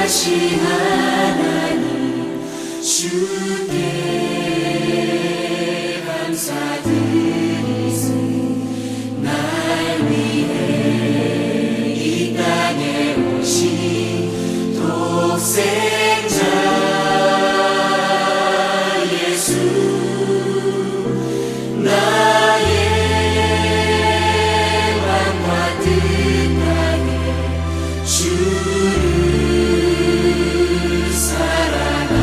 전능하신 하나님 주께 감사드리세. 날 위해 이 땅에 오신 독생자 예수, 나의 왕과 뜻하게 주를 사랑합니다.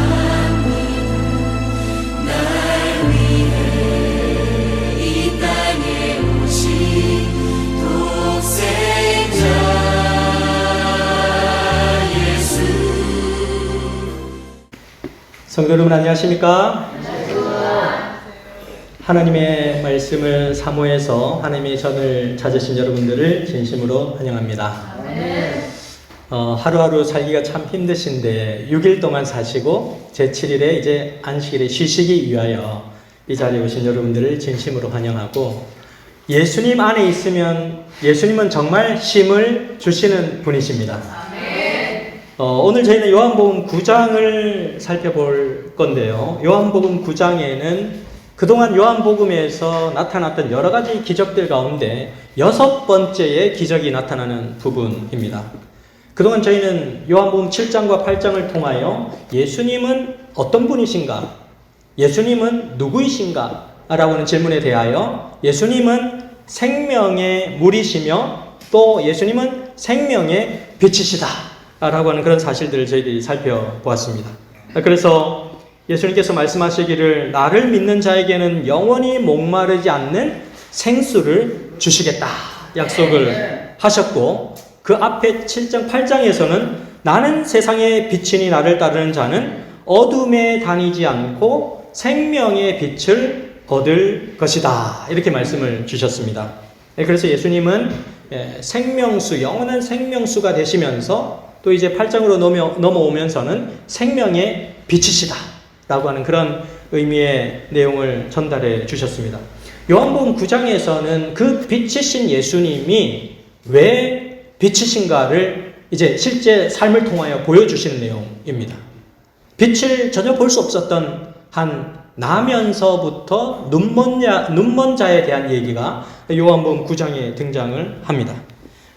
날 위해 이 땅에 오신 독생자 예수. 성도 여러분 안녕하십니까? 하나님의 말씀을 사모해서 하나님의 전을 찾으신 여러분들을 진심으로 환영합니다. 하루하루 살기가 참 힘드신데 6일 동안 사시고 제7일에 이제 안식일에 쉬시기 위하여 이 자리에 오신 여러분들을 진심으로 환영하고, 예수님 안에 있으면 예수님은 정말 힘을 주시는 분이십니다. 오늘 저희는 요한복음 9장을 살펴볼 건데요. 요한복음 9장에는 그동안 요한복음에서 나타났던 여러 가지 기적들 가운데 6번째의 기적이 나타나는 부분입니다. 그동안 저희는 요한복음 7장과 8장을 통하여 예수님은 어떤 분이신가? 예수님은 누구이신가? 라고 하는 질문에 대하여 예수님은 생명의 물이시며 또 예수님은 생명의 빛이시다 라고 하는 그런 사실들을 저희들이 살펴보았습니다. 그래서 예수님께서 말씀하시기를 나를 믿는 자에게는 영원히 목마르지 않는 생수를 주시겠다 약속을 하셨고, 그 앞에 7장 8장에서는 나는 세상의 빛이니 나를 따르는 자는 어둠에 다니지 않고 생명의 빛을 얻을 것이다 이렇게 말씀을 주셨습니다. 그래서 예수님은 생명수, 영원한 생명수가 되시면서 또 이제 8장으로 넘어오면서는 생명의 빛이시다 라고 하는 그런 의미의 내용을 전달해 주셨습니다. 요한복음 9장에서는 그 빛이신 예수님이 왜 빛이신가를 이제 실제 삶을 통하여 보여주시는 내용입니다. 빛을 전혀 볼 수 없었던 한 나면서부터 눈먼 자에 대한 얘기가 요한복음 9장에 등장을 합니다.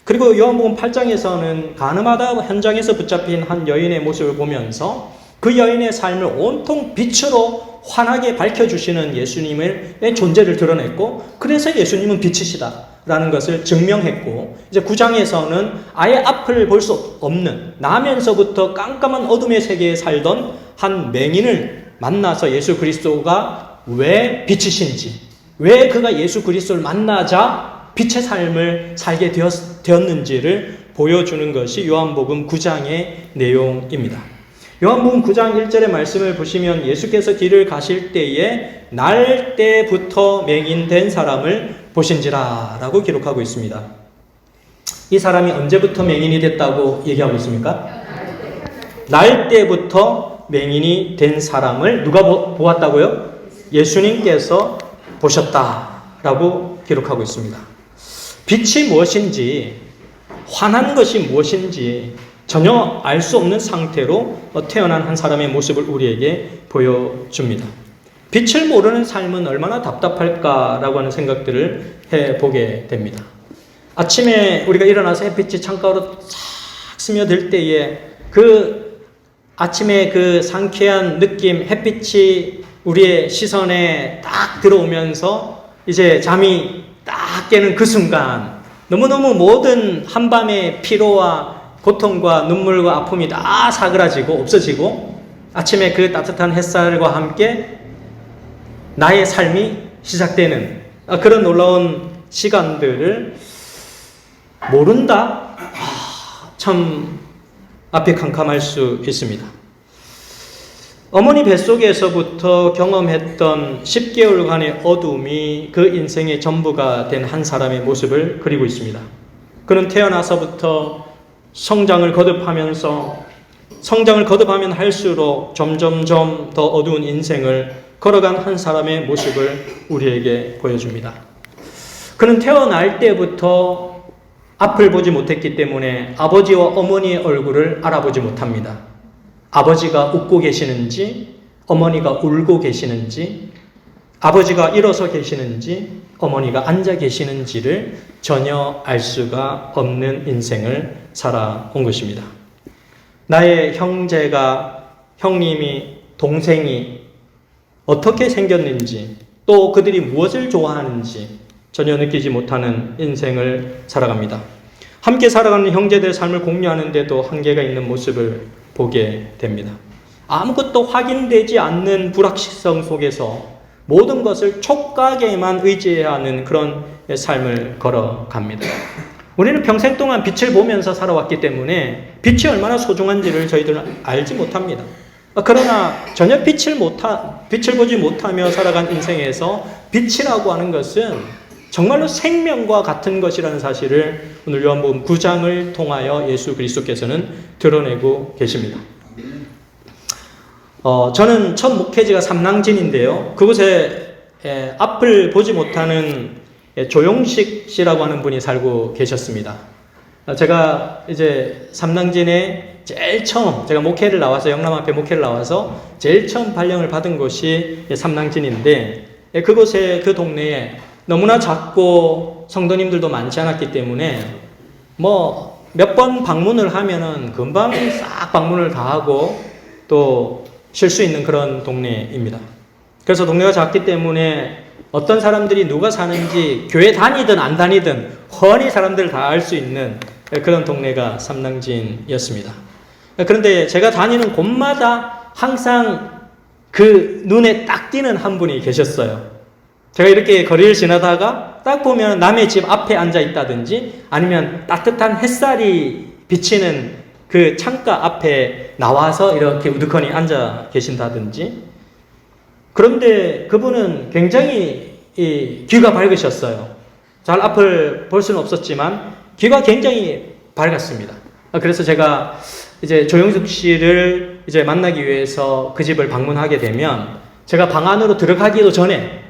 그리고 요한복음 8장에서는 가늠하다 현장에서 붙잡힌 한 여인의 모습을 보면서 그 여인의 삶을 온통 빛으로 환하게 밝혀주시는 예수님의 존재를 드러냈고, 그래서 예수님은 빛이시다라는 것을 증명했고, 이제 9장에서는 아예 앞을 볼 수 없는 나면서부터 깜깜한 어둠의 세계에 살던 한 맹인을 만나서 예수 그리스도가 왜 빛이신지, 왜 그가 예수 그리스도를 만나자 빛의 삶을 살게 되었는지를 보여주는 것이 요한복음 9장의 내용입니다. 요한복음 9장 1절의 말씀을 보시면 예수께서 길을 가실 때에 날 때부터 맹인된 사람을 보신지라 라고 기록하고 있습니다. 이 사람이 언제부터 맹인이 됐다고 얘기하고 있습니까? 날 때부터 맹인이 된 사람을 누가 보았다고요? 예수님께서 보셨다라고 기록하고 있습니다. 빛이 무엇인지, 환한 것이 무엇인지 전혀 알 수 없는 상태로 태어난 한 사람의 모습을 우리에게 보여줍니다. 빛을 모르는 삶은 얼마나 답답할까라고 하는 생각들을 해보게 됩니다. 아침에 우리가 일어나서 햇빛이 창가로 싹 스며들 때에 그 아침에 그 상쾌한 느낌, 햇빛이 우리의 시선에 딱 들어오면서 이제 잠이 딱 깨는 그 순간 너무너무 모든 한밤의 피로와 고통과 눈물과 아픔이 다 사그라지고 없어지고 아침에 그 따뜻한 햇살과 함께 나의 삶이 시작되는 그런 놀라운 시간들을 모른다? 참 앞이 캄캄할 수 있습니다. 어머니 뱃속에서부터 경험했던 10개월간의 어둠이 그 인생의 전부가 된 한 사람의 모습을 그리고 있습니다. 그는 태어나서부터 성장을 거듭하면 할수록 점점점 더 어두운 인생을 걸어간 한 사람의 모습을 우리에게 보여줍니다. 그는 태어날 때부터 앞을 보지 못했기 때문에 아버지와 어머니의 얼굴을 알아보지 못합니다. 아버지가 웃고 계시는지, 어머니가 울고 계시는지, 아버지가 일어서 계시는지, 어머니가 앉아 계시는지를 전혀 알 수가 없는 인생을 살아온 것입니다. 나의 형제가, 형님이, 동생이 어떻게 생겼는지, 또 그들이 무엇을 좋아하는지 전혀 느끼지 못하는 인생을 살아갑니다. 함께 살아가는 형제들의 삶을 공유하는데도 한계가 있는 모습을 보게 됩니다. 아무것도 확인되지 않는 불확실성 속에서 모든 것을 촉각에만 의지해야 하는 그런 삶을 걸어갑니다. 우리는 평생 동안 빛을 보면서 살아왔기 때문에 빛이 얼마나 소중한지를 저희들은 알지 못합니다. 그러나 전혀 빛을 보지 못하며 살아간 인생에서 빛이라고 하는 것은 정말로 생명과 같은 것이라는 사실을 오늘 요한복음 9장을 통하여 예수 그리스도께서는 드러내고 계십니다. 저는 첫 목회지가 삼낭진인데요. 그곳에 앞을 보지 못하는 조용식 씨라고 하는 분이 살고 계셨습니다. 제가 이제 삼낭진에 제일 처음 제가 목회를 나와서 영남 앞에 목회를 나와서 제일 처음 발령을 받은 곳이 삼낭진인데 그곳에 그 동네에 너무나 작고 성도님들도 많지 않았기 때문에 뭐 몇 번 방문을 하면은 금방 싹 방문을 다 하고 또 쉴 수 있는 그런 동네입니다. 그래서 동네가 작기 때문에 어떤 사람들이 누가 사는지 교회 다니든 안 다니든 훤히 사람들 다 알 수 있는 그런 동네가 삼낭진이었습니다. 그런데 제가 다니는 곳마다 항상 그 눈에 딱 띄는 한 분이 계셨어요. 제가 이렇게 거리를 지나다가 딱 보면 남의 집 앞에 앉아 있다든지 아니면 따뜻한 햇살이 비치는 그 창가 앞에 나와서 이렇게 우두커니 앉아 계신다든지. 그런데 그분은 굉장히 귀가 밝으셨어요. 잘 앞을 볼 수는 없었지만 귀가 굉장히 밝았습니다. 그래서 제가 이제 조영숙 씨를 이제 만나기 위해서 그 집을 방문하게 되면 제가 방 안으로 들어가기도 전에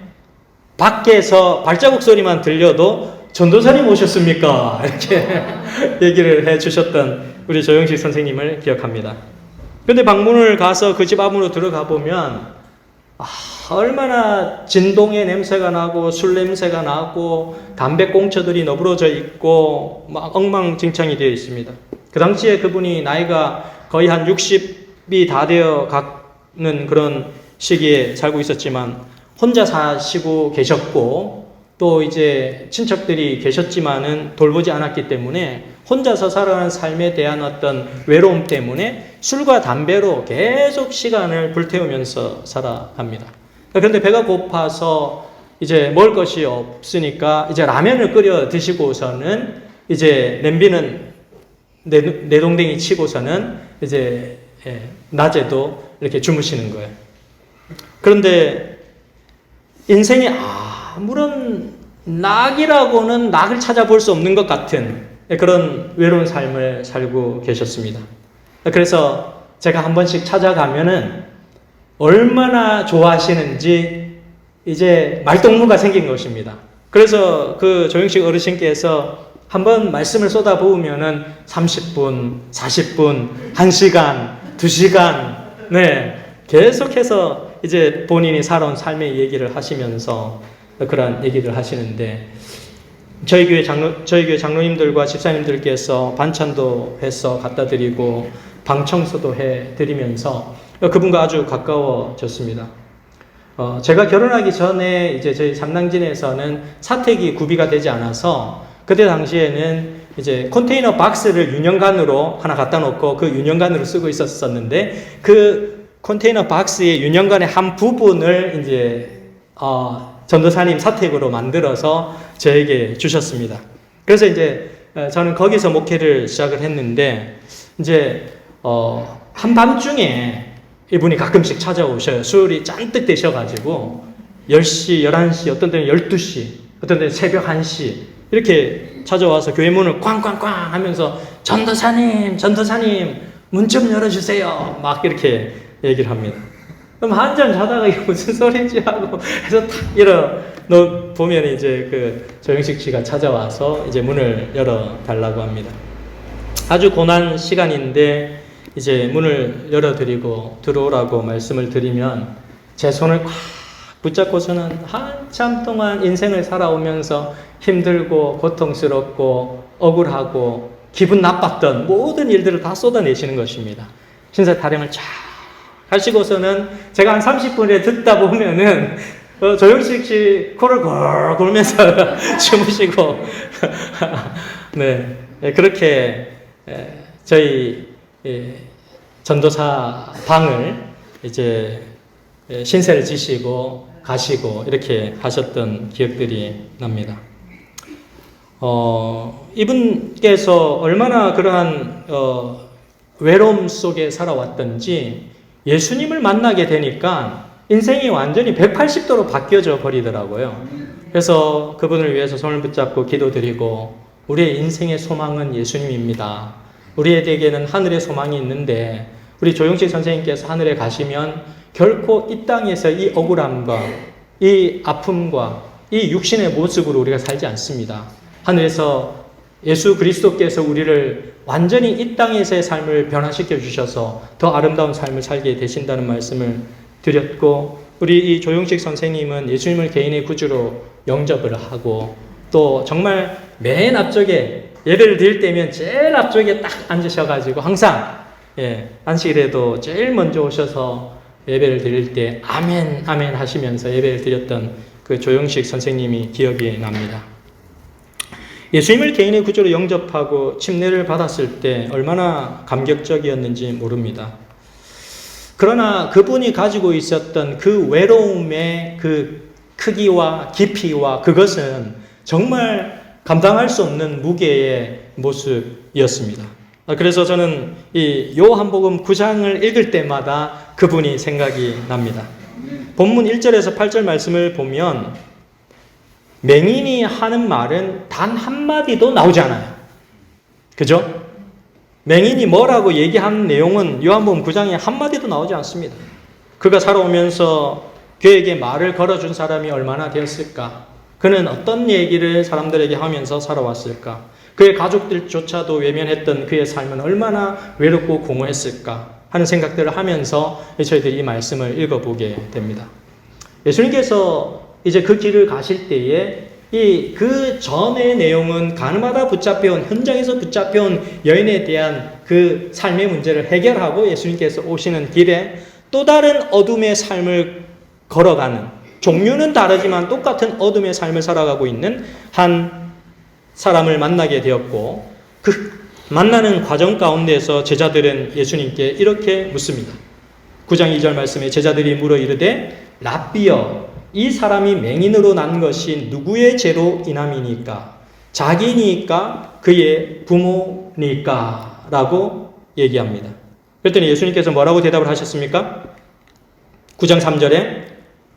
밖에서 발자국 소리만 들려도 전도사님 오셨습니까? 이렇게 얘기를 해 주셨던 우리 조영식 선생님을 기억합니다. 그런데 방문을 가서 그 집 안으로 들어가 보면 얼마나 진동의 냄새가 나고 술 냄새가 나고 담배 꽁초들이 너부러져 있고 막 엉망진창이 되어 있습니다. 그 당시에 그분이 나이가 거의 한 60이 다 되어 가는 그런 시기에 살고 있었지만 혼자 사시고 계셨고 또 이제 친척들이 계셨지만은 돌보지 않았기 때문에 혼자서 살아가는 삶에 대한 어떤 외로움 때문에 술과 담배로 계속 시간을 불태우면서 살아갑니다. 그런데 배가 고파서 이제 먹을 것이 없으니까 이제 라면을 끓여 드시고서는 이제 냄비는 내동댕이 치고서는 이제 낮에도 이렇게 주무시는 거예요. 그런데 인생에 아무런 낙이라고는 낙을 찾아볼 수 없는 것 같은 그런 외로운 삶을 살고 계셨습니다. 그래서 제가 한 번씩 찾아가면은 얼마나 좋아하시는지 이제 말동무가 생긴 것입니다. 그래서 그 조영식 어르신께서 한번 말씀을 쏟아부으면은 30분, 40분, 1시간, 2시간, 계속해서 이제 본인이 살아온 삶의 얘기를 하시면서 그런 얘기를 하시는데 저희 교회 장로님들과 집사님들께서 반찬도 해서 갖다 드리고 방 청소도 해 드리면서 그분과 아주 가까워졌습니다. 제가 결혼하기 전에 이제 저희 삼낭진에서는 사택이 구비가 되지 않아서 그때 당시에는 이제 컨테이너 박스를 유년관으로 하나 갖다 놓고 그 유년관으로 쓰고 있었는데 그 컨테이너 박스의 유년관의 한 부분을 이제 전도사님 사택으로 만들어서 저에게 주셨습니다. 그래서 이제 저는 거기서 목회를 시작을 했는데 이제 한밤중에 이분이 가끔씩 찾아오셔요. 술이 잔뜩 되셔가지고 10시, 11시, 어떤 때는 12시, 어떤 때는 새벽 1시 이렇게 찾아와서 교회 문을 꽝꽝꽝 하면서 전도사님 문 좀 열어주세요 막 이렇게 얘기를 합니다. 그럼 한참 자다가 이게 무슨 소리지 하고 해서 탁 너 보면 이제 그 조영식 씨가 찾아와서 이제 문을 열어 달라고 합니다. 아주 고난 시간인데 이제 문을 열어드리고 들어오라고 말씀을 드리면 제 손을 꽉 붙잡고서는 한참 동안 인생을 살아오면서 힘들고 고통스럽고 억울하고 기분 나빴던 모든 일들을 다 쏟아내시는 것입니다. 신사 타령을 쫙 하시고서는 제가 한 30분에 듣다 보면은 조영식 씨 코를 골 골면서 주무시고 네, 그렇게 저희 전도사 방을 이제 신세를 지시고 가시고 이렇게 하셨던 기억들이 납니다. 이분께서 얼마나 그러한 외로움 속에 살아왔던지 예수님을 만나게 되니까 인생이 완전히 180도로 바뀌어져 버리더라고요. 그래서 그분을 위해서 손을 붙잡고 기도드리고 우리의 인생의 소망은 예수님입니다. 우리에게는 하늘의 소망이 있는데 우리 조영식 선생님께서 하늘에 가시면 결코 이 땅에서 이 억울함과 이 아픔과 이 육신의 모습으로 우리가 살지 않습니다. 하늘에서 예수 그리스도께서 우리를 완전히 이 땅에서의 삶을 변화시켜 주셔서 더 아름다운 삶을 살게 되신다는 말씀을 드렸고, 우리 이 조영식 선생님은 예수님을 개인의 구주로 영접을 하고 또 정말 맨 앞쪽에 예배를 드릴 때면 제일 앞쪽에 딱 앉으셔가지고 항상 안식일에도 제일 먼저 오셔서 예배를 드릴 때 아멘 아멘 하시면서 예배를 드렸던 그 조영식 선생님이 기억이 납니다. 예수님을 개인의 구주로 영접하고 침례를 받았을 때 얼마나 감격적이었는지 모릅니다. 그러나 그분이 가지고 있었던 그 외로움의 그 크기와 깊이와 그것은 정말 감당할 수 없는 무게의 모습이었습니다. 그래서 저는 이 요한복음 9장을 읽을 때마다 그분이 생각이 납니다. 본문 1절에서 8절 말씀을 보면 맹인이 하는 말은 단 한마디도 나오지 않아요. 그죠? 맹인이 뭐라고 얘기하는 내용은 요한복음 9장에 한마디도 나오지 않습니다. 그가 살아오면서 그에게 말을 걸어준 사람이 얼마나 되었을까? 그는 어떤 얘기를 사람들에게 하면서 살아왔을까? 그의 가족들조차도 외면했던 그의 삶은 얼마나 외롭고 공허했을까? 하는 생각들을 하면서 저희들이 이 말씀을 읽어보게 됩니다. 예수님께서 이제 그 길을 가실 때에 그 전의 내용은 가늠하다 붙잡혀온, 현장에서 붙잡혀온 여인에 대한 그 삶의 문제를 해결하고 예수님께서 오시는 길에 또 다른 어둠의 삶을 걸어가는, 종류는 다르지만 똑같은 어둠의 삶을 살아가고 있는 한 사람을 만나게 되었고, 그 만나는 과정 가운데서 제자들은 예수님께 이렇게 묻습니다. 9장 2절 말씀에 제자들이 물어 이르되 랍비여, 이 사람이 맹인으로 난 것이 누구의 죄로 인함이니까? 자기니까? 그의 부모니까? 라고 얘기합니다. 그랬더니 예수님께서 뭐라고 대답을 하셨습니까? 9장 3절에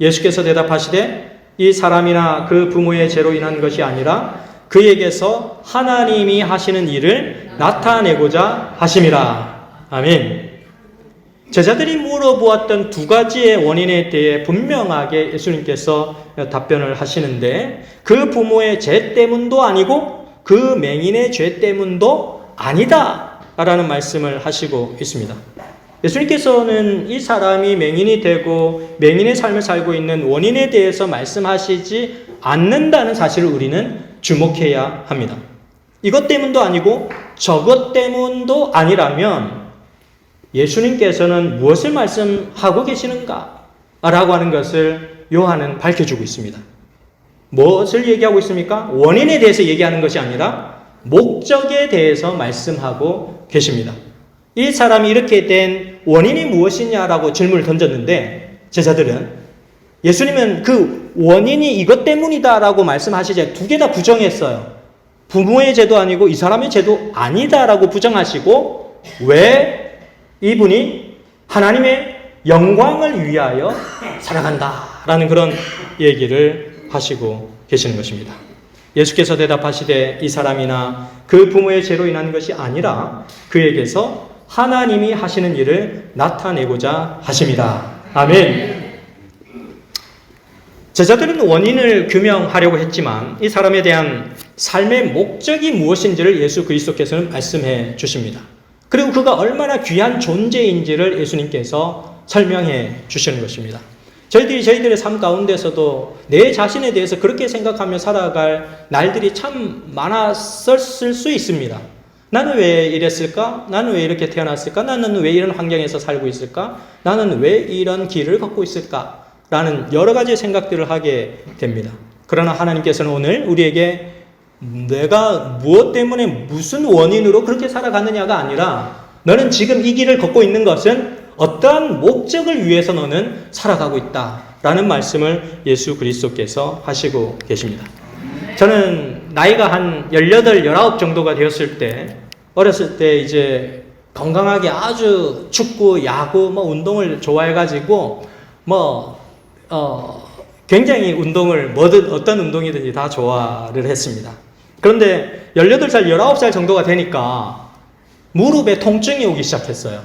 예수께서 대답하시되 이 사람이나 그 부모의 죄로 인한 것이 아니라 그에게서 하나님이 하시는 일을 나타내고자 하심이라. 아멘. 제자들이 물어보았던 두 가지의 원인에 대해 분명하게 예수님께서 답변을 하시는데, 그 부모의 죄 때문도 아니고 그 맹인의 죄 때문도 아니다 라는 말씀을 하시고 있습니다. 예수님께서는 이 사람이 맹인이 되고 맹인의 삶을 살고 있는 원인에 대해서 말씀하시지 않는다는 사실을 우리는 주목해야 합니다. 이것 때문도 아니고 저것 때문도 아니라면 예수님께서는 무엇을 말씀하고 계시는가? 라고 하는 것을 요한은 밝혀주고 있습니다. 무엇을 얘기하고 있습니까? 원인에 대해서 얘기하는 것이 아니라 목적에 대해서 말씀하고 계십니다. 이 사람이 이렇게 된 원인이 무엇이냐라고 질문을 던졌는데, 제자들은 예수님은 그 원인이 이것 때문이다라고 말씀하시지 두 개 다 부정했어요. 부모의 죄도 아니고 이 사람의 죄도 아니다라고 부정하시고, 왜 이분이 하나님의 영광을 위하여 살아간다라는 그런 얘기를 하시고 계시는 것입니다. 예수께서 대답하시되 이 사람이나 그 부모의 죄로 인한 것이 아니라 그에게서 하나님이 하시는 일을 나타내고자 하심이다. 아멘. 제자들은 원인을 규명하려고 했지만 이 사람에 대한 삶의 목적이 무엇인지를 예수 그리스도께서는 말씀해 주십니다. 그리고 그가 얼마나 귀한 존재인지를 예수님께서 설명해 주시는 것입니다. 저희들이 저희들의 삶 가운데서도 내 자신에 대해서 그렇게 생각하며 살아갈 날들이 참 많았을 수 있습니다. 나는 왜 이랬을까? 나는 왜 이렇게 태어났을까? 나는 왜 이런 환경에서 살고 있을까? 나는 왜 이런 길을 걷고 있을까? 라는 여러 가지 생각들을 하게 됩니다. 그러나 하나님께서는 오늘 우리에게 내가 무엇 때문에 무슨 원인으로 그렇게 살아갔느냐가 아니라 너는 지금 이 길을 걷고 있는 것은 어떠한 목적을 위해서 너는 살아가고 있다 라는 말씀을 예수 그리스도께서 하시고 계십니다. 저는 나이가 한 18, 19 정도가 되었을 때 어렸을 때 이제 건강하게 아주 축구, 야구, 운동을 좋아해가지고 굉장히 운동을 어떤 운동이든지 다 좋아를 했습니다. 그런데 18살, 19살 정도가 되니까 무릎에 통증이 오기 시작했어요.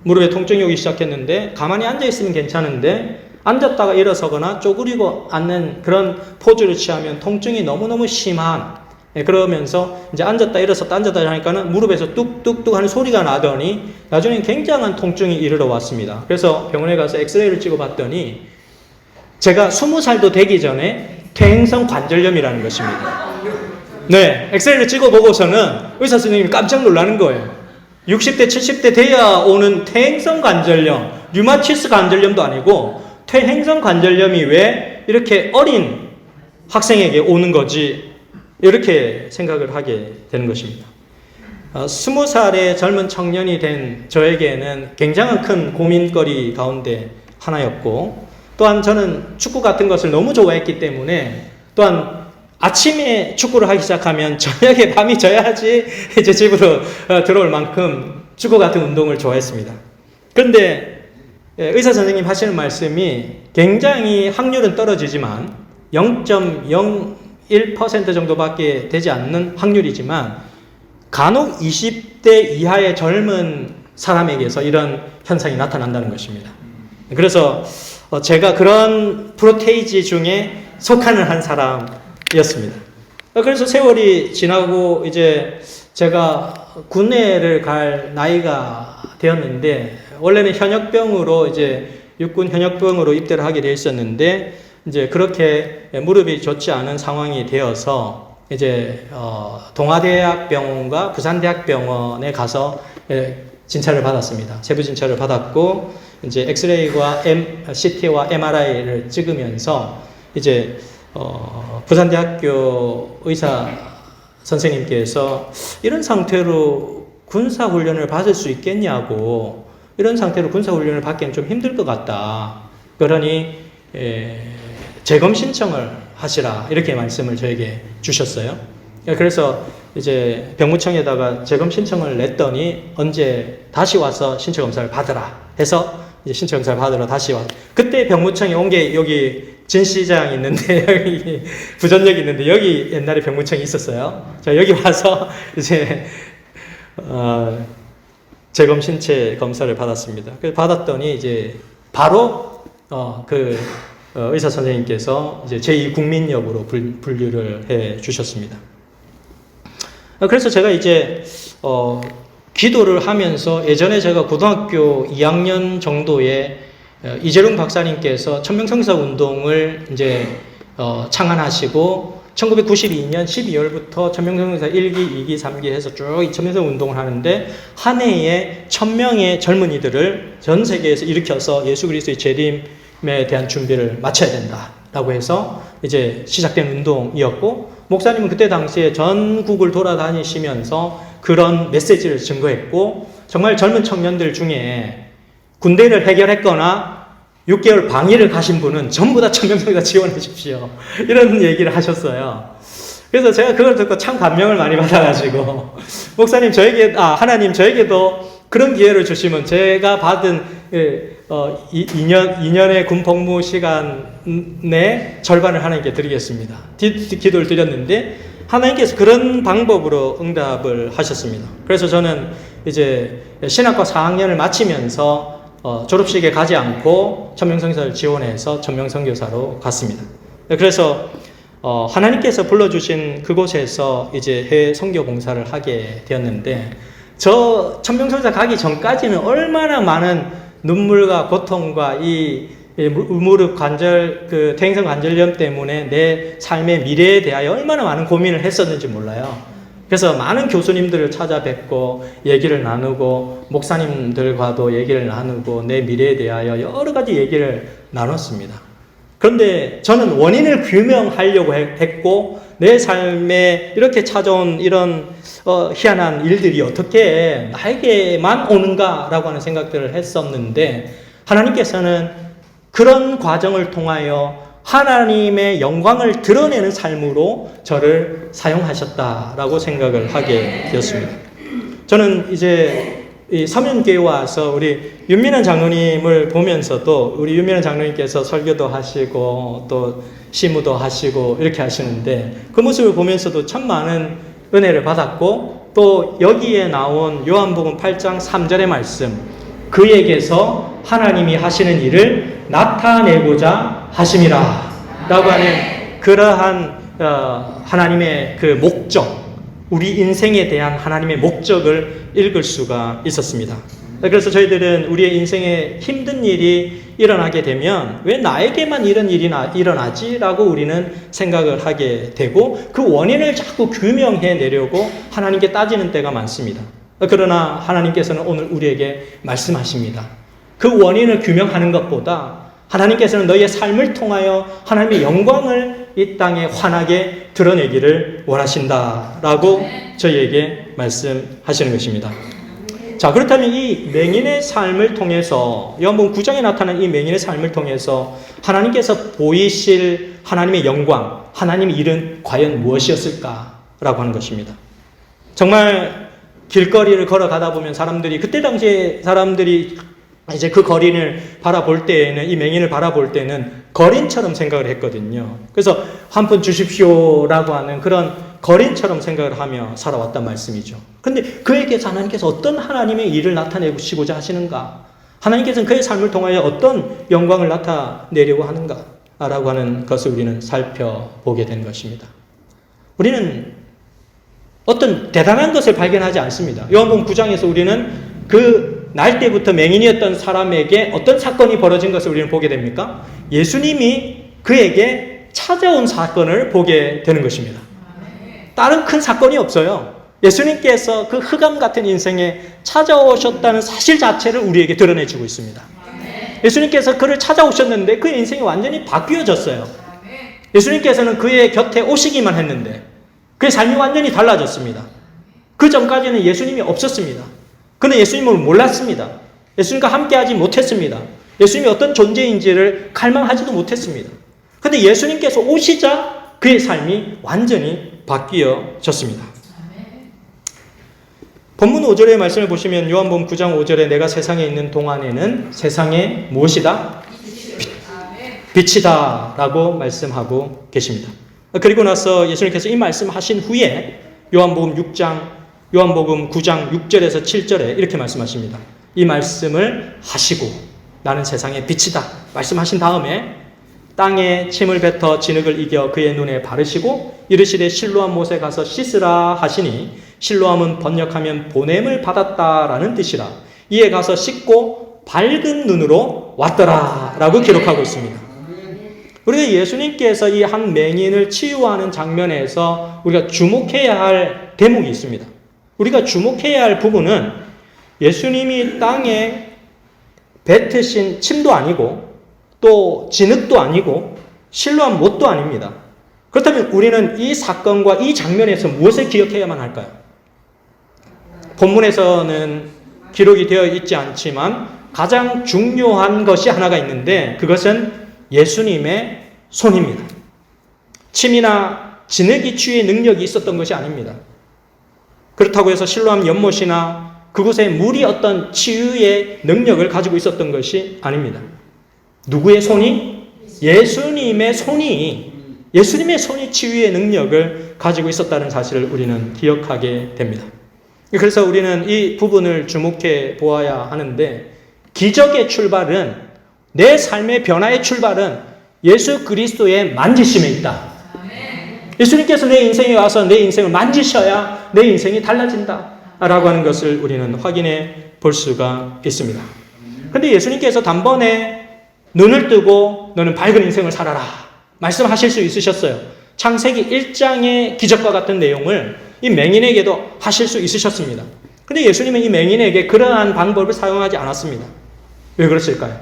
무릎에 통증이 오기 시작했는데 가만히 앉아있으면 괜찮은데 앉았다가 일어서거나 쪼그리고 앉는 그런 포즈를 취하면 통증이 너무너무 심한, 그러면서 이제 앉았다 일어섰다 앉았다 하니까는 무릎에서 뚝뚝뚝 하는 소리가 나더니 나중엔 굉장한 통증이 이르러 왔습니다. 그래서 병원에 가서 엑스레이를 찍어봤더니 제가 20살도 되기 전에 퇴행성 관절염이라는 것입니다. 네, 엑스레이를 찍어보고서는 의사 선생님이 깜짝 놀라는 거예요. 60대, 70대 돼야 오는 퇴행성 관절염, 류마티스 관절염도 아니고 퇴행성 관절염이 왜 이렇게 어린 학생에게 오는 거지, 이렇게 생각을 하게 되는 것입니다. 20살의 젊은 청년이 된 저에게는 굉장한 큰 고민거리 가운데 하나였고, 또한 저는 축구 같은 것을 너무 좋아했기 때문에 또한 아침에 축구를 하기 시작하면 저녁에 밤이 져야지 이제 집으로 들어올 만큼 축구 같은 운동을 좋아했습니다. 그런데 의사 선생님 하시는 말씀이 굉장히 확률은 떨어지지만 0.01% 정도밖에 되지 않는 확률이지만 간혹 20대 이하의 젊은 사람에게서 이런 현상이 나타난다는 것입니다. 그래서 제가 그런 프로테이지 중에 속하는 한 사람이었습니다. 그래서 세월이 지나고 이제 제가 군대를 갈 나이가 되었는데, 원래는 현역병으로 이제 육군 현역병으로 입대를 하게 되어 있었는데, 이제 그렇게 무릎이 좋지 않은 상황이 되어서 이제 동아대학병원과 부산대학병원에 가서 진찰을 받았습니다. 세부 진찰을 받았고 이제 엑스레이와 CT와 MRI를 찍으면서 이제 부산대학교 의사 선생님께서 이런 상태로 군사훈련을 받을 수 있겠냐고, 이런 상태로 군사훈련을 받기엔 좀 힘들 것 같다. 그러니 재검 신청을 하시라, 이렇게 말씀을 저에게 주셨어요. 그래서 이제 병무청에다가 재검 신청을 냈더니 언제 다시 와서 신체 검사를 받으라 해서 이제 신체 검사를 받으러 다시 와. 그때 병무청에 온 게 여기 진시장 있는데, 여기 부전역 있는데 여기 옛날에 병무청이 있었어요. 자, 여기 와서 이제 재검 신체 검사를 받았습니다. 그래서 받았더니 이제 바로 의사 선생님께서 이제 제2국민역으로 분류를 해 주셨습니다. 그래서 제가 이제 기도를 하면서, 예전에 제가 고등학교 2학년 정도에 이재룡 박사님께서 천명성사 운동을 이제 창안하시고 1992년 12월부터 천명성사 1기, 2기, 3기 해서 쭉 천명성사 운동을 하는데, 한 해에 1000명의 젊은이들을 전 세계에서 일으켜서 예수 그리스도의 재림에 대한 준비를 마쳐야 된다라고 해서 이제 시작된 운동이었고, 목사님은 그때 당시에 전국을 돌아다니시면서 그런 메시지를 증거했고, 정말 젊은 청년들 중에 군대를 해결했거나 6개월 방위를 가신 분은 전부 다 천명성사 지원해 주십시오, 이런 얘기를 하셨어요. 그래서 제가 그걸 듣고 참 감명을 많이 받아가지고, 목사님 하나님 저에게도 그런 기회를 주시면 제가 받은 2년의 군 복무 시간의 절반을 하나님께 드리겠습니다. 기도를 드렸는데 하나님께서 그런 방법으로 응답을 하셨습니다. 그래서 저는 이제 신학과 4학년을 마치면서 졸업식에 가지 않고 천명선교사를 지원해서 천명선교사로 갔습니다. 그래서 하나님께서 불러주신 그곳에서 이제 해외 선교 봉사를 하게 되었는데, 저 천명선사 가기 전까지는 얼마나 많은 눈물과 고통과 이 무릎 관절, 퇴행성 관절염 때문에 내 삶의 미래에 대하여 얼마나 많은 고민을 했었는지 몰라요. 그래서 많은 교수님들을 찾아뵙고 얘기를 나누고 목사님들과도 얘기를 나누고 내 미래에 대하여 여러 가지 얘기를 나눴습니다. 그런데 저는 원인을 규명하려고 했고, 내 삶에 이렇게 찾아온 이런 희한한 일들이 어떻게 나에게만 오는가라고 하는 생각들을 했었는데, 하나님께서는 그런 과정을 통하여 하나님의 영광을 드러내는 삶으로 저를 사용하셨다라고 생각을 하게 되었습니다. 저는 이제 이 서면교회 와서 우리 윤민환 장로님을 보면서도, 우리 윤민환 장로님께서 설교도 하시고 또 시무도 하시고 이렇게 하시는데, 그 모습을 보면서도 참 많은 은혜를 받았고, 또 여기에 나온 요한복음 8장 3절의 말씀, 그에게서 하나님이 하시는 일을 나타내고자 하심이라 라고 하는 그러한 하나님의 그 목적, 우리 인생에 대한 하나님의 목적을 읽을 수가 있었습니다. 그래서 저희들은 우리의 인생에 힘든 일이 일어나게 되면 왜 나에게만 이런 일이 일어나지? 라고 우리는 생각을 하게 되고, 그 원인을 자꾸 규명해 내려고 하나님께 따지는 때가 많습니다. 그러나 하나님께서는 오늘 우리에게 말씀하십니다. 그 원인을 규명하는 것보다 하나님께서는 너희의 삶을 통하여 하나님의 영광을 이 땅에 환하게 드러내기를 원하신다라고 저희에게 말씀하시는 것입니다. 자, 그렇다면 이 맹인의 삶을 통해서, 요한복음 9장에 나타난 이 맹인의 삶을 통해서 하나님께서 보이실 하나님의 영광, 하나님의 일은 과연 무엇이었을까라고 하는 것입니다. 정말 길거리를 걸어가다 보면 그때 당시에 사람들이 이제 그 거린을 바라볼 때에는, 이 맹인을 바라볼 때는 거린처럼 생각을 했거든요. 그래서 한 푼 주십시오라고 하는 그런 거린처럼 생각을 하며 살아왔단 말씀이죠. 그런데 그에게서 하나님께서 어떤 하나님의 일을 나타내시고자 하시는가? 하나님께서는 그의 삶을 통하여 어떤 영광을 나타내려고 하는가라고 하는 것을 우리는 살펴보게 된 것입니다. 우리는 어떤 대단한 것을 발견하지 않습니다. 요한복음 9장에서 우리는 그 날 때부터 맹인이었던 사람에게 어떤 사건이 벌어진 것을 우리는 보게 됩니까? 예수님이 그에게 찾아온 사건을 보게 되는 것입니다. 다른 큰 사건이 없어요. 예수님께서 그 흑암 같은 인생에 찾아오셨다는 사실 자체를 우리에게 드러내주고 있습니다. 예수님께서 그를 찾아오셨는데 그의 인생이 완전히 바뀌어졌어요. 예수님께서는 그의 곁에 오시기만 했는데 그의 삶이 완전히 달라졌습니다. 그 전까지는 예수님이 없었습니다. 그는 예수님을 몰랐습니다. 예수님과 함께하지 못했습니다. 예수님이 어떤 존재인지를 갈망하지도 못했습니다. 그런데 예수님께서 오시자 그의 삶이 완전히 바뀌어졌습니다. 본문 5절의 말씀을 보시면 요한복음 9장 5절에 내가 세상에 있는 동안에는 세상에 무엇이다? 빛이다 라고 말씀하고 계십니다. 그리고 나서 예수님께서 이 말씀하신 후에 요한복음 9장 6절에서 7절에 이렇게 말씀하십니다. 이 말씀을 하시고 나는 세상의 빛이다 말씀하신 다음에 땅에 침을 뱉어 진흙을 이겨 그의 눈에 바르시고 이르시되 실로암 못에 가서 씻으라 하시니 실로암은 번역하면 보냄을 받았다라는 뜻이라. 이에 가서 씻고 밝은 눈으로 왔더라 라고 기록하고 있습니다. 우리가 예수님께서 이 한 맹인을 치유하는 장면에서 우리가 주목해야 할 대목이 있습니다. 우리가 주목해야 할 부분은 예수님이 땅에 뱉으신 침도 아니고 또 진흙도 아니고 실로암 못도 아닙니다. 그렇다면 우리는 이 사건과 이 장면에서 무엇을 기억해야만 할까요? 본문에서는 기록이 되어 있지 않지만 가장 중요한 것이 하나가 있는데 그것은 예수님의 손입니다. 침이나 진흙이 치유의 능력이 있었던 것이 아닙니다. 그렇다고 해서 실로암 연못이나 그곳에 물이 어떤 치유의 능력을 가지고 있었던 것이 아닙니다. 누구의 손이? 예수님의 손이 치유의 능력을 가지고 있었다는 사실을 우리는 기억하게 됩니다. 그래서 우리는 이 부분을 주목해 보아야 하는데 기적의 출발은, 내 삶의 변화의 출발은 예수 그리스도의 만지심에 있다. 예수님께서 내 인생에 와서 내 인생을 만지셔야 내 인생이 달라진다 라고 하는 것을 우리는 확인해 볼 수가 있습니다. 그런데 예수님께서 단번에 눈을 뜨고 너는 밝은 인생을 살아라 말씀하실 수 있으셨어요. 창세기 1장의 기적과 같은 내용을 이 맹인에게도 하실 수 있으셨습니다. 그런데 예수님은 이 맹인에게 그러한 방법을 사용하지 않았습니다. 왜 그랬을까요?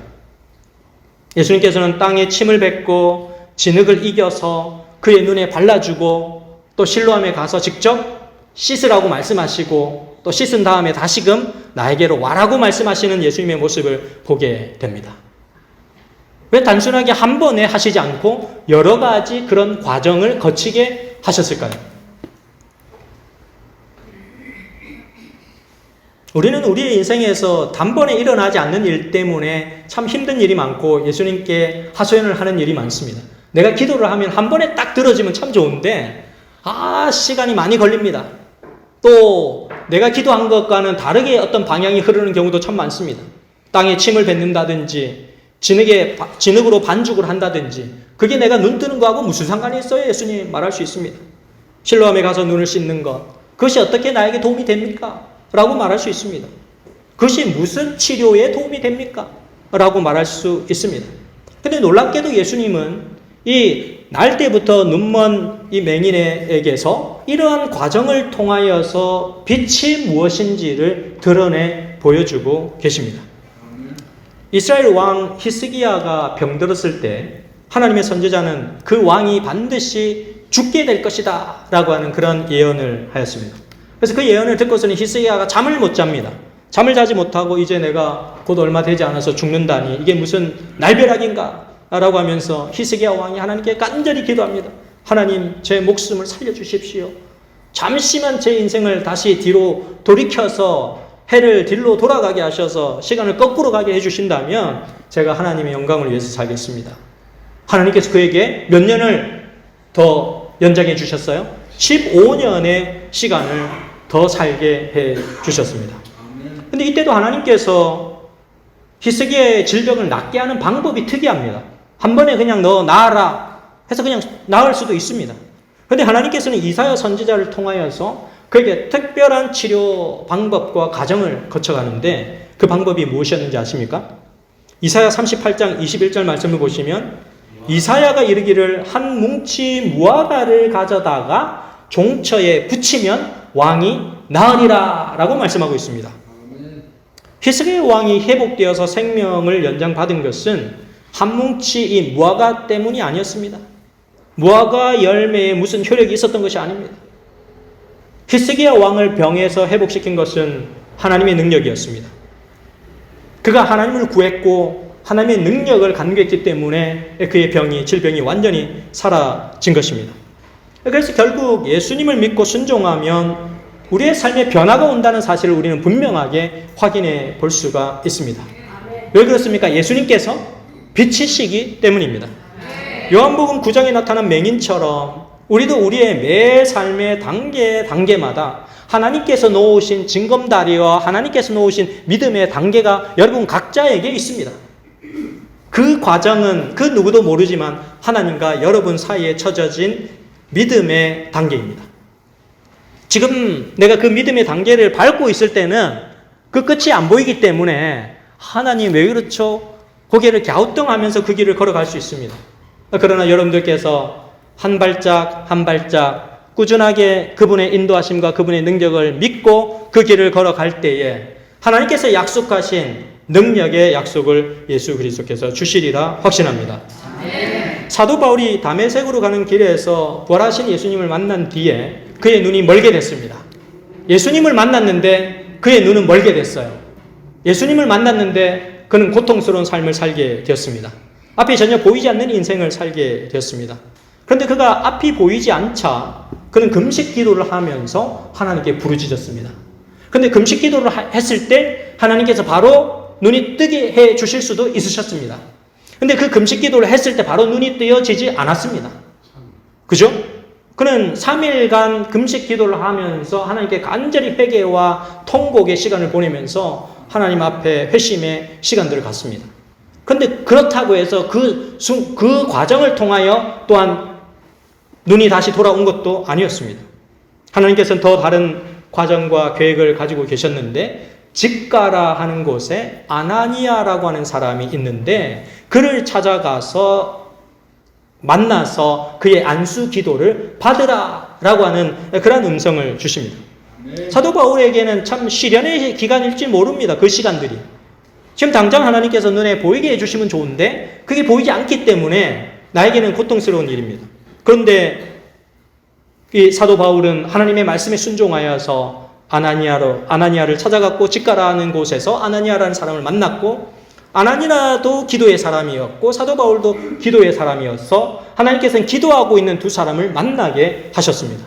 예수님께서는 땅에 침을 뱉고 진흙을 이겨서 그의 눈에 발라주고 또 실로암에 가서 직접 씻으라고 말씀하시고 또 씻은 다음에 다시금 나에게로 와라고 말씀하시는 예수님의 모습을 보게 됩니다. 왜 단순하게 한 번에 하시지 않고 여러 가지 그런 과정을 거치게 하셨을까요? 우리는 우리의 인생에서 단번에 일어나지 않는 일 때문에 참 힘든 일이 많고 예수님께 하소연을 하는 일이 많습니다. 내가 기도를 하면 한 번에 딱 들어지면 참 좋은데 시간이 많이 걸립니다. 또 내가 기도한 것과는 다르게 어떤 방향이 흐르는 경우도 참 많습니다. 땅에 침을 뱉는다든지 진흙으로 반죽을 한다든지 그게 내가 눈 뜨는 거하고 무슨 상관이 있어요? 예수님 말할 수 있습니다. 실로암에 가서 눈을 씻는 것 그것이 어떻게 나에게 도움이 됩니까? 라고 말할 수 있습니다. 그것이 무슨 치료에 도움이 됩니까? 라고 말할 수 있습니다. 근데 놀랍게도 예수님은 이 날 때부터 눈먼 이 맹인에게서 이러한 과정을 통하여서 빛이 무엇인지를 드러내 보여주고 계십니다. 이스라엘 왕 히스기야가 병들었을 때 하나님의 선지자는 그 왕이 반드시 죽게 될 것이다 라고 하는 그런 예언을 하였습니다. 그래서 그 예언을 듣고서는 히스기야가 잠을 못 잡니다. 잠을 자지 못하고 이제 내가 곧 얼마 되지 않아서 죽는다니 이게 무슨 날벼락인가 라고 하면서 히스기야 왕이 하나님께 간절히 기도합니다. 하나님 제 목숨을 살려주십시오. 잠시만 제 인생을 다시 뒤로 돌이켜서 해를 뒤로 돌아가게 하셔서 시간을 거꾸로 가게 해주신다면 제가 하나님의 영광을 위해서 살겠습니다. 하나님께서 그에게 몇 년을 더 연장해 주셨어요? 15년의 시간을 더 살게 해 주셨습니다. 근데 이때도 하나님께서 히스기야의 질병을 낫게 하는 방법이 특이합니다. 한 번에 그냥 너 나아라 해서 그냥 나을 수도 있습니다. 그런데 하나님께서는 이사야 선지자를 통하여서 그에게 특별한 치료 방법과 과정을 거쳐가는데 그 방법이 무엇이었는지 아십니까? 이사야 38장 21절 말씀을 보시면 이사야가 이르기를 한 뭉치 무화과를 가져다가 종처에 붙이면 왕이 나으리라 라고 말씀하고 있습니다. 히스기야 왕이 회복되어서 생명을 연장받은 것은 한 뭉치 이 무화과 때문이 아니었습니다. 무화과 열매에 무슨 효력이 있었던 것이 아닙니다. 히스기야 왕을 병에서 회복시킨 것은 하나님의 능력이었습니다. 그가 하나님을 구했고 하나님의 능력을 간구했기 때문에 그의 질병이 완전히 사라진 것입니다. 그래서 결국 예수님을 믿고 순종하면 우리의 삶에 변화가 온다는 사실을 우리는 분명하게 확인해 볼 수가 있습니다. 왜 그렇습니까? 예수님께서 빛이시기 때문입니다. 요한복음 9장에 나타난 맹인처럼 우리도 우리의 매 삶의 단계마다 하나님께서 놓으신 징검다리와 하나님께서 놓으신 믿음의 단계가 여러분 각자에게 있습니다. 그 과정은 그 누구도 모르지만 하나님과 여러분 사이에 쳐져진 믿음의 단계입니다. 지금 내가 그 믿음의 단계를 밟고 있을 때는 그 끝이 안 보이기 때문에 하나님 왜 그렇죠? 고개를 갸우뚱하면서 그 길을 걸어갈 수 있습니다. 그러나 여러분들께서 한 발짝 한 발짝 꾸준하게 그분의 인도하심과 그분의 능력을 믿고 그 길을 걸어갈 때에 하나님께서 약속하신 능력의 약속을 예수 그리스도께서 주시리라 확신합니다. 사도 바울이 다메섹으로 가는 길에서 부활하신 예수님을 만난 뒤에 그의 눈이 멀게 됐습니다. 예수님을 만났는데 그의 눈은 멀게 됐어요. 예수님을 만났는데 그는 고통스러운 삶을 살게 되었습니다. 앞이 전혀 보이지 않는 인생을 살게 되었습니다. 그런데 그가 앞이 보이지 않자 그는 금식 기도를 하면서 하나님께 부르짖었습니다. 그런데 금식 기도를 했을 때 하나님께서 바로 눈이 뜨게 해 주실 수도 있으셨습니다. 그런데 그 금식 기도를 했을 때 바로 눈이 뜨여지지 않았습니다. 그죠? 그는 3일간 금식 기도를 하면서 하나님께 간절히 회개와 통곡의 시간을 보내면서 하나님 앞에 회심의 시간들을 갖습니다. 그런데 그렇다고 해서 그 과정을 통하여 또한 눈이 다시 돌아온 것도 아니었습니다. 하나님께서는 더 다른 과정과 계획을 가지고 계셨는데, 직가라 하는 곳에 아나니아라고 하는 사람이 있는데 그를 찾아가서 만나서 그의 안수 기도를 받으라라고 하는 그런 음성을 주십니다. 사도 바울에게는 참 시련의 기간일지 모릅니다. 그 시간들이. 지금 당장 하나님께서 눈에 보이게 해주시면 좋은데 그게 보이지 않기 때문에 나에게는 고통스러운 일입니다. 그런데 이 사도 바울은 하나님의 말씀에 순종하여서 아나니아를 찾아갔고 직가라는 곳에서 아나니아라는 사람을 만났고, 아나니아도 기도의 사람이었고 사도 바울도 기도의 사람이어서 하나님께서는 기도하고 있는 두 사람을 만나게 하셨습니다.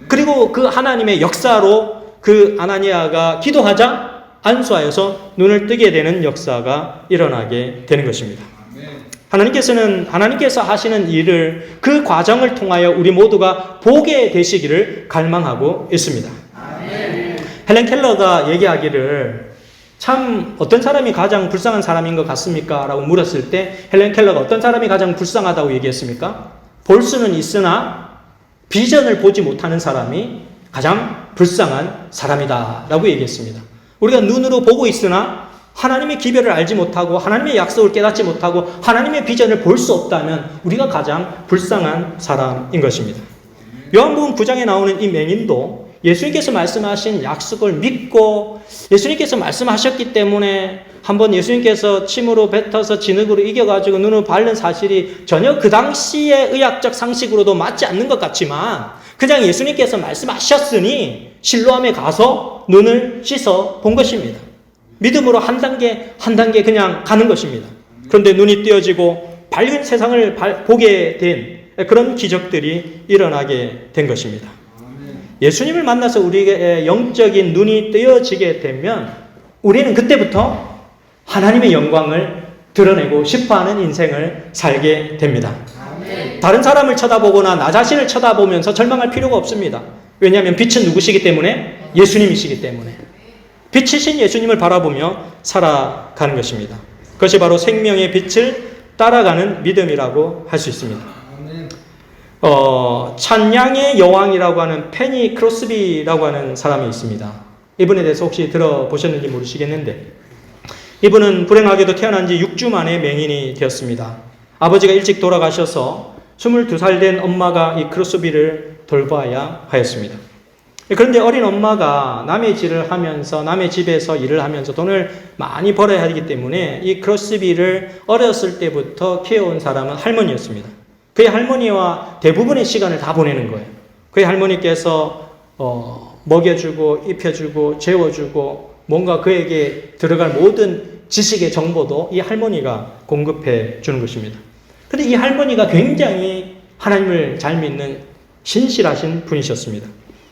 그리고 그 하나님의 역사로 그 아나니아가 기도하자 안수하여서 눈을 뜨게 되는 역사가 일어나게 되는 것입니다. 하나님께서 하시는 일을, 그 과정을 통하여 우리 모두가 보게 되시기를 갈망하고 있습니다. 헬렌 켈러가 얘기하기를, 참 어떤 사람이 가장 불쌍한 사람인 것 같습니까? 라고 물었을 때 헬렌 켈러가 어떤 사람이 가장 불쌍하다고 얘기했습니까? 볼 수는 있으나 비전을 보지 못하는 사람이 가장 불쌍한 사람이다 라고 얘기했습니다. 우리가 눈으로 보고 있으나 하나님의 기별을 알지 못하고 하나님의 약속을 깨닫지 못하고 하나님의 비전을 볼 수 없다면 우리가 가장 불쌍한 사람인 것입니다. 요한복음 9장에 나오는 이 맹인도 예수님께서 말씀하신 약속을 믿고 예수님께서 말씀하셨기 때문에 한번 예수님께서 침으로 뱉어서 진흙으로 이겨가지고 눈을 바른 사실이 전혀 그 당시의 의학적 상식으로도 맞지 않는 것 같지만 그냥 예수님께서 말씀하셨으니 실로암에 가서 눈을 씻어 본 것입니다. 믿음으로 한 단계 그냥 가는 것입니다. 그런데 눈이 띄어지고 밝은 세상을 보게 된 그런 기적들이 일어나게 된 것입니다. 예수님을 만나서 우리의 영적인 눈이 뜨여지게 되면 우리는 그때부터 하나님의 영광을 드러내고 싶어하는 인생을 살게 됩니다. 다른 사람을 쳐다보거나 나 자신을 쳐다보면서 절망할 필요가 없습니다. 왜냐하면 빛은 누구시기 때문에? 예수님이시기 때문에. 빛이신 예수님을 바라보며 살아가는 것입니다. 그것이 바로 생명의 빛을 따라가는 믿음이라고 할 수 있습니다. 찬양의 여왕이라고 하는 페니 크로스비라고 하는 사람이 있습니다. 이분에 대해서 혹시 들어보셨는지 모르시겠는데, 이분은 불행하게도 태어난 지 6주 만에 맹인이 되었습니다. 아버지가 일찍 돌아가셔서 22살 된 엄마가 이 크로스비를 돌봐야 하였습니다. 그런데 어린 엄마가 남의 일을 하면서 남의 집에서 일을 하면서 돈을 많이 벌어야 하기 때문에 이 크로스비를 어렸을 때부터 키워온 사람은 할머니였습니다. 그의 할머니와 대부분의 시간을 다 보내는 거예요. 그의 할머니께서 먹여주고 입혀주고 재워주고 뭔가 그에게 들어갈 모든 지식의 정보도 이 할머니가 공급해 주는 것입니다. 그런데 이 할머니가 굉장히 하나님을 잘 믿는 신실하신 분이셨습니다.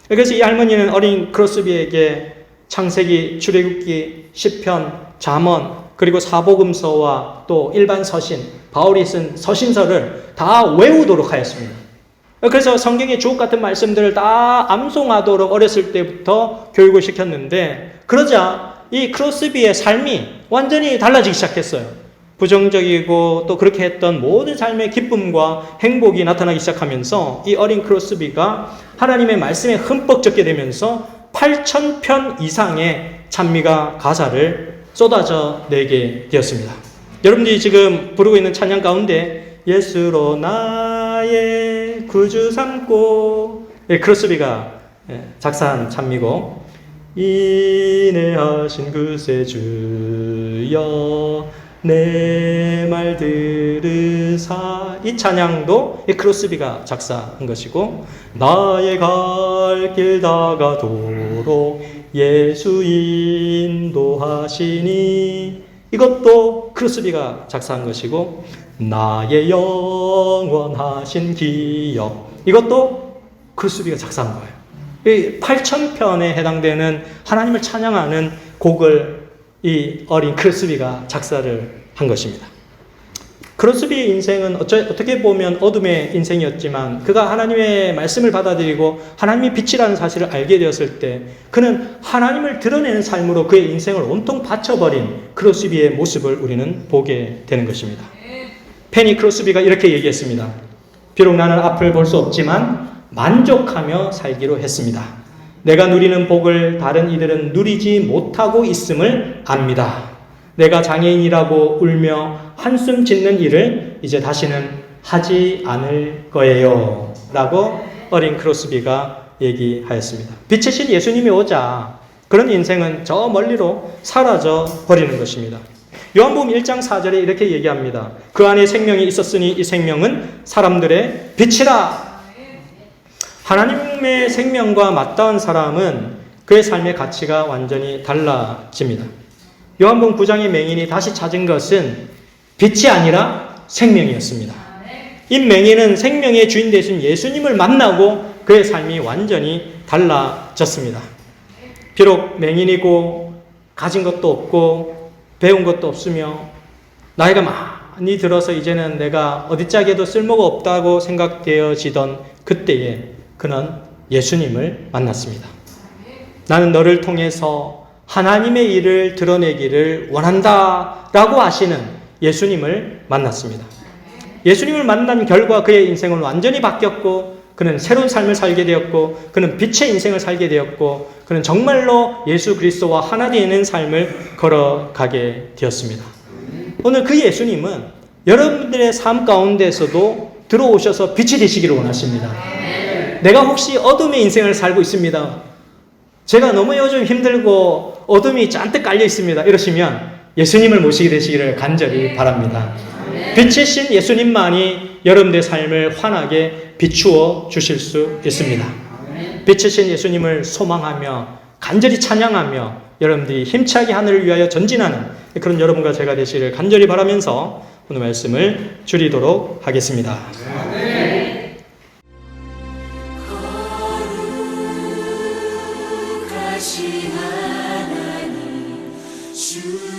그래서 이 할머니는 어린 크로스비에게 창세기, 출애굽기, 시편, 잠언, 그리고 사복음서와 또 일반 서신, 바울이 쓴 서신서를 다 외우도록 하였습니다. 그래서 성경의 주옥 같은 말씀들을 다 암송하도록 어렸을 때부터 교육을 시켰는데, 그러자 이 크로스비의 삶이 완전히 달라지기 시작했어요. 부정적이고 또 그렇게 했던 모든 삶의 기쁨과 행복이 나타나기 시작하면서 이 어린 크로스비가 하나님의 말씀에 흠뻑 젖게 되면서 8,000편 이상의 찬미가 가사를 쏟아져 내게 되었습니다. 여러분들이 지금 부르고 있는 찬양 가운데 예수로 나의 구주 삼고, 크로스비가 작사한 찬미고, 인내하신 구세주여 내 말 들으사, 이 찬양도 이 크로스비가 작사한 것이고, 나의 갈 길 다가도록 예수 인도하시니, 이것도 크로스비가 작사한 것이고, 나의 영원하신 기억, 이것도 크로스비가 작사한 거예요. 이 8,000편에 해당되는 하나님을 찬양하는 곡을 이 어린 크로스비가 작사를 한 것입니다. 크로스비의 인생은 어떻게 보면 어둠의 인생이었지만 그가 하나님의 말씀을 받아들이고 하나님의 빛이라는 사실을 알게 되었을 때 그는 하나님을 드러내는 삶으로 그의 인생을 온통 바쳐버린 크로스비의 모습을 우리는 보게 되는 것입니다. 페니 크로스비가 이렇게 얘기했습니다. 비록 나는 앞을 볼 수 없지만 만족하며 살기로 했습니다. 내가 누리는 복을 다른 이들은 누리지 못하고 있음을 압니다. 내가 장애인이라고 울며 한숨 짓는 일을 이제 다시는 하지 않을 거예요. 라고 어린 크로스비가 얘기하였습니다. 빛의 신 예수님이 오자 그런 인생은 저 멀리로 사라져 버리는 것입니다. 요한복음 1장 4절에 이렇게 얘기합니다. 그 안에 생명이 있었으니 이 생명은 사람들의 빛이라. 하나님의 생명과 맞닿은 사람은 그의 삶의 가치가 완전히 달라집니다. 요한복음 9장의 맹인이 다시 찾은 것은 빛이 아니라 생명이었습니다. 이 맹인은 생명의 주인 되신 예수님을 만나고 그의 삶이 완전히 달라졌습니다. 비록 맹인이고 가진 것도 없고 배운 것도 없으며 나이가 많이 들어서 이제는 내가 어디짝에도 쓸모가 없다고 생각되어지던 그때에 그는 예수님을 만났습니다. 나는 너를 통해서 하나님의 일을 드러내기를 원한다 라고 하시는 예수님을 만났습니다. 예수님을 만난 결과 그의 인생은 완전히 바뀌었고 그는 새로운 삶을 살게 되었고 그는 빛의 인생을 살게 되었고 그는 정말로 예수 그리스도와 하나 되는 삶을 걸어가게 되었습니다. 오늘 그 예수님은 여러분들의 삶 가운데서도 들어오셔서 빛이 되시기를 원하십니다. 내가 혹시 어둠의 인생을 살고 있습니다. 제가 너무 요즘 힘들고 어둠이 잔뜩 깔려 있습니다. 이러시면 예수님을 모시게 되시기를 간절히 바랍니다. 빛의 신 예수님만이 여러분들의 삶을 환하게 비추어 주실 수 있습니다. 빛의 신 예수님을 소망하며 간절히 찬양하며 여러분들이 힘차게 하늘을 위하여 전진하는 그런 여러분과 제가 되시기를 간절히 바라면서 오늘 말씀을 줄이도록 하겠습니다. 거룩하신 하나님 주